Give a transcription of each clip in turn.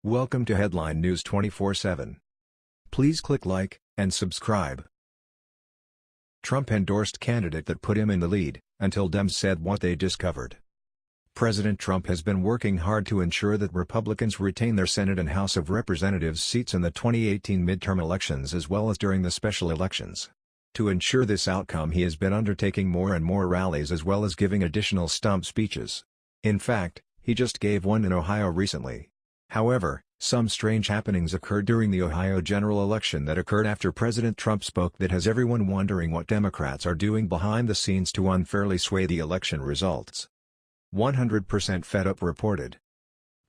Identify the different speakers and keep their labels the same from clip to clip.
Speaker 1: Welcome to Headline News 24/7. Please click like and subscribe. Trump endorsed candidate that put him in the lead, until Dems said what they discovered. President Trump has been working hard to ensure that Republicans retain their Senate and House of Representatives seats in the 2018 midterm elections as well as during the special elections. To ensure this outcome, he has been undertaking more and more rallies as well as giving additional stump speeches. In fact, he just gave one in Ohio recently. However, some strange happenings occurred during the Ohio general election that occurred after President Trump spoke that has everyone wondering what Democrats are doing behind the scenes to unfairly sway the election results. 100% Fed Up reported.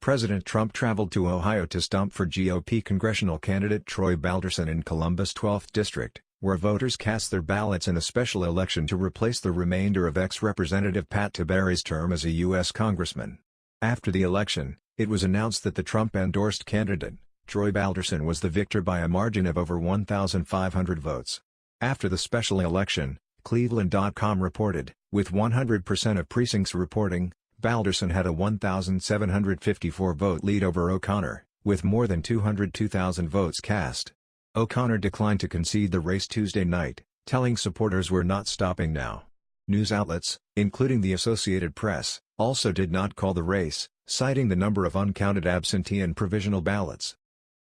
Speaker 1: President Trump traveled to Ohio to stump for GOP congressional candidate Troy Balderson in Columbus' 12th District, where voters cast their ballots in a special election to replace the remainder of ex-Representative Pat Tiberi's term as a U.S. Congressman. After the election, it was announced that the Trump-endorsed candidate, Troy Balderson, was the victor by a margin of over 1,500 votes. After the special election, Cleveland.com reported, with 100% of precincts reporting, Balderson had a 1,754 vote lead over O'Connor, with more than 202,000 votes cast. O'Connor declined to concede the race Tuesday night, telling supporters "We're not stopping now." News outlets, including the Associated Press, also did not call the race, citing the number of uncounted absentee and provisional ballots.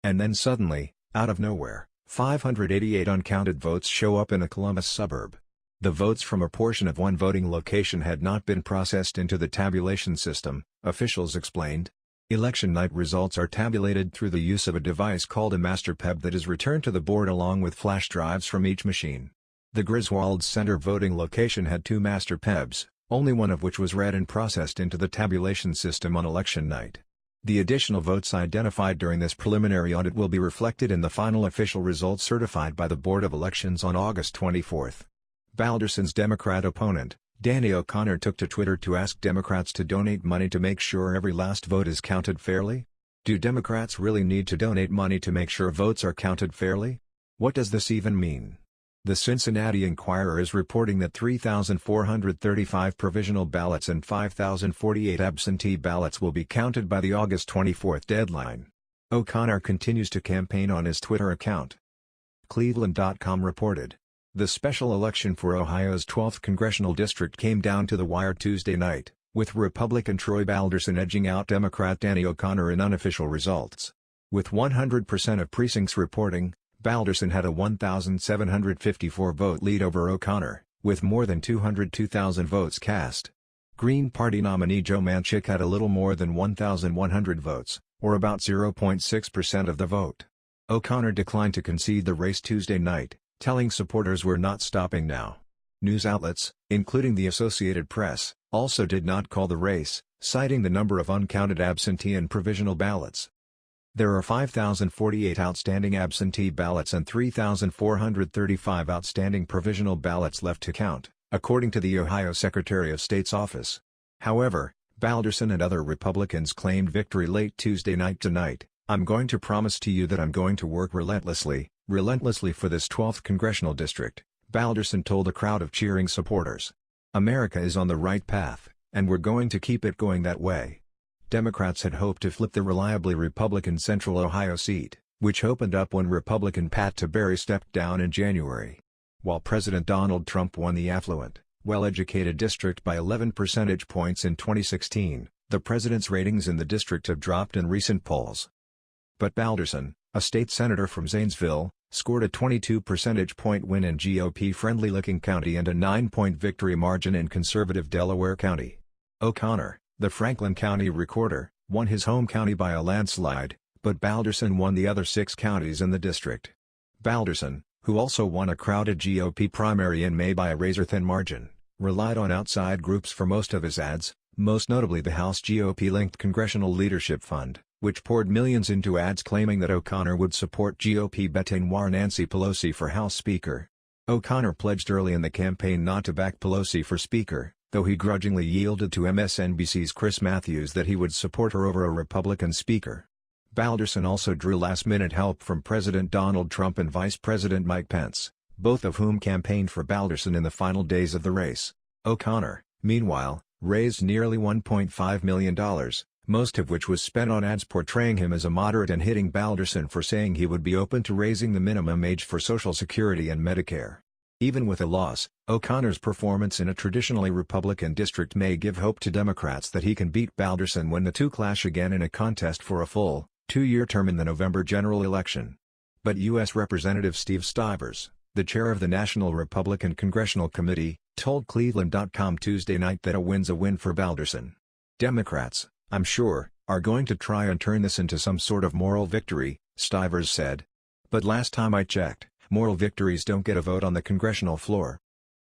Speaker 1: And then suddenly, out of nowhere, 588 uncounted votes show up in a Columbus suburb. The votes from a portion of one voting location had not been processed into the tabulation system, officials explained. Election night results are tabulated through the use of a device called a master PEB that is returned to the board along with flash drives from each machine. The Griswold Center voting location had two master PEBs, only one of which was read and processed into the tabulation system on election night. The additional votes identified during this preliminary audit will be reflected in the final official results certified by the Board of Elections on August 24. Balderson's Democrat opponent, Danny O'Connor, took to Twitter to ask Democrats to donate money to make sure every last vote is counted fairly. Do Democrats really need to donate money to make sure votes are counted fairly? What does this even mean? The Cincinnati Enquirer is reporting that 3,435 provisional ballots and 5,048 absentee ballots will be counted by the August 24 deadline. O'Connor continues to campaign on his Twitter account. Cleveland.com reported. The special election for Ohio's 12th congressional district came down to the wire Tuesday night, with Republican Troy Balderson edging out Democrat Danny O'Connor in unofficial results. With 100% of precincts reporting, Balderson had a 1,754 vote lead over O'Connor, with more than 202,000 votes cast. Green Party nominee Joe Manchin had a little more than 1,100 votes, or about 0.6% of the vote. O'Connor declined to concede the race Tuesday night, telling supporters "We're not stopping now." News outlets, including the Associated Press, also did not call the race, citing the number of uncounted absentee and provisional ballots. There are 5,048 outstanding absentee ballots and 3,435 outstanding provisional ballots left to count, according to the Ohio Secretary of State's office. However, Balderson and other Republicans claimed victory late Tuesday night. "Tonight, I'm going to promise to you that I'm going to work relentlessly for this 12th congressional district," Balderson told a crowd of cheering supporters. "America is on the right path, and we're going to keep it going that way." Democrats had hoped to flip the reliably Republican Central Ohio seat, which opened up when Republican Pat Tiberi stepped down in January. While President Donald Trump won the affluent, well-educated district by 11 percentage points in 2016, the president's ratings in the district have dropped in recent polls. But Balderson, a state senator from Zanesville, scored a 22 percentage point win in GOP-friendly Licking County and a 9-point victory margin in conservative Delaware County. O'Connor, the Franklin County recorder, won his home county by a landslide, but Balderson won the other 6 counties in the district. Balderson, who also won a crowded GOP primary in May by a razor-thin margin, relied on outside groups for most of his ads, most notably the House GOP-linked Congressional Leadership Fund, which poured millions into ads claiming that O'Connor would support GOP bête noire Nancy Pelosi for House Speaker. O'Connor pledged early in the campaign not to back Pelosi for Speaker, though he grudgingly yielded to MSNBC's Chris Matthews that he would support her over a Republican Speaker. Balderson also drew last-minute help from President Donald Trump and Vice President Mike Pence, both of whom campaigned for Balderson in the final days of the race. O'Connor, meanwhile, raised nearly $1.5 million, most of which was spent on ads portraying him as a moderate and hitting Balderson for saying he would be open to raising the minimum age for Social Security and Medicare. Even with a loss, O'Connor's performance in a traditionally Republican district may give hope to Democrats that he can beat Balderson when the two clash again in a contest for a full, two-year term in the November general election. But U.S. Representative Steve Stivers, the chair of the National Republican Congressional Committee, told Cleveland.com Tuesday night that a win's a win for Balderson. Democrats, I'm sure, are going to try and turn this into some sort of moral victory, Stivers said. But last time I checked, moral victories don't get a vote on the congressional floor.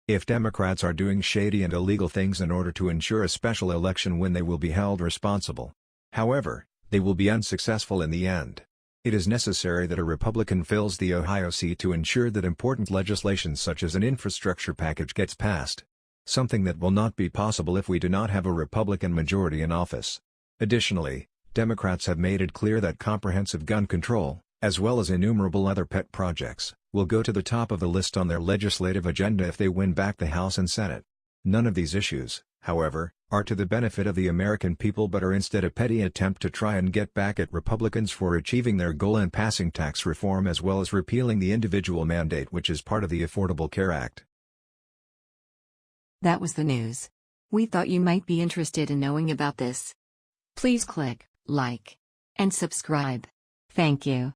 Speaker 1: If Democrats are doing shady and illegal things in order to ensure a special election win, they will be held responsible. However, they will be unsuccessful in the end. It is necessary that a Republican fills the Ohio seat to ensure that important legislation such as an infrastructure package gets passed. Something that will not be possible if we do not have a Republican majority in office. Additionally, Democrats have made it clear that comprehensive gun control, as well as innumerable other pet projects, will go to the top of the list on their legislative agenda if they win back the House and Senate. None of these issues, however, are to the benefit of the American people but are instead a petty attempt to try and get back at Republicans for achieving their goal in passing tax reform as well as repealing the individual mandate which is part of the Affordable Care Act.
Speaker 2: That was the news. We thought you might be interested in knowing about this. Please click like and subscribe. Thank you.